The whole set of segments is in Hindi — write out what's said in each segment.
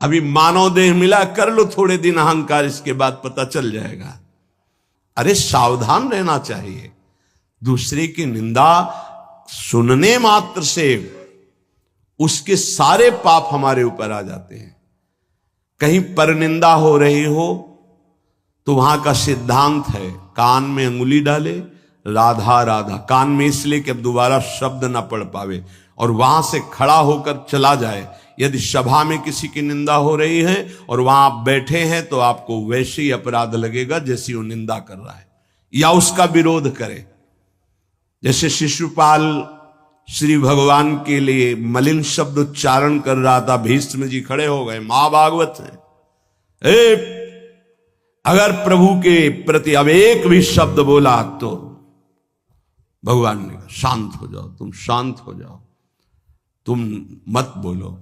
अभी मानव देह मिला, कर लो थोड़े दिन अहंकार, इसके बाद पता चल जाएगा। अरे सावधान रहना चाहिए। दूसरे की निंदा सुनने मात्र से उसके सारे पाप हमारे ऊपर आ जाते हैं। कहीं परनिंदा हो रही हो तो वहां का सिद्धांत है, कान में अंगुली डाले, राधा राधा, कान में इसलिए कि अब दोबारा शब्द ना पढ़ पावे, और वहां से खड़ा होकर चला जाए। यदि सभा में किसी की निंदा हो रही है और वहां आप बैठे हैं तो आपको वैसे ही अपराध लगेगा जैसी वो निंदा कर रहा है, या उसका विरोध करे। जैसे शिशुपाल श्री भगवान के लिए मलिन शब्द उच्चारण कर रहा था, भीष्म जी खड़े हो गए, महाभागवत है, अगर प्रभु के प्रति अब एक भी शब्द बोला तो भगवान ने कहा शांत हो जाओ, तुम शांत हो जाओ, तुम मत बोलो।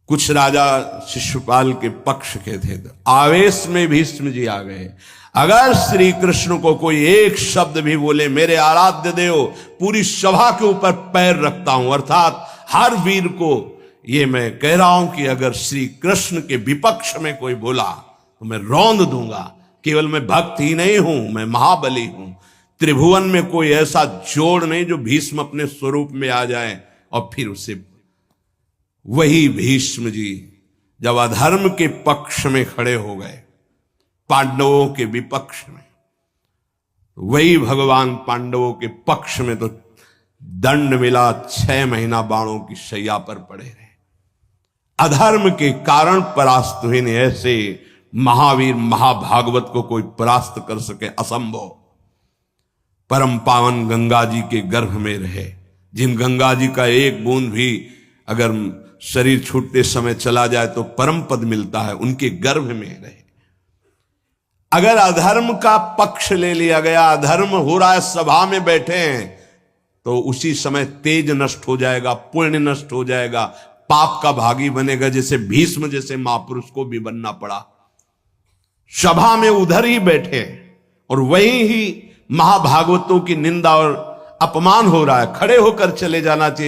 कुछ राजा शिशुपाल के पक्ष के थे, तो आवेश में भीष्म जी आ गए। अगर श्री कृष्ण को कोई एक शब्द भी बोले, मेरे आराध्य देव, पूरी सभा के ऊपर पैर रखता हूं। अर्थात हर वीर को ये मैं कह रहा हूं कि अगर श्री कृष्ण के विपक्ष में कोई बोला तो मैं रौंद दूंगा। केवल मैं भक्त ही नहीं हूं, मैं महाबली हूं। त्रिभुवन में कोई ऐसा जोड़ नहीं जो भीष्म अपने स्वरूप में आ जाए और फिर उसे। वही भीष्म जी जब अधर्म के पक्ष में खड़े हो गए, पांडवों के विपक्ष में, वही भगवान पांडवों के पक्ष में तो दंड मिला, 6 महीना बाणों की शैया पर पड़े रहे। अधर्म के कारण परास्त हुए ने। ऐसे महावीर महाभागवत को कोई परास्त कर सके, असंभव। परम पावन गंगा जी के गर्भ में रहे, जिन गंगा जी का एक बूंद भी अगर शरीर छूटते समय चला जाए तो परम पद मिलता है, उनके गर्भ में रहे। अगर अधर्म का पक्ष ले लिया गया, अधर्म हो रहा है, सभा में बैठे हैं, तो उसी समय तेज नष्ट हो जाएगा, पुण्य नष्ट हो जाएगा, पाप का भागी बनेगा। जैसे भीष्म जैसे महापुरुष को भी बनना पड़ा। सभा में उधर ही बैठे और वहीं ही महाभागवतों की निंदा और अपमान हो रहा है, खड़े होकर चले जाना चाहिए।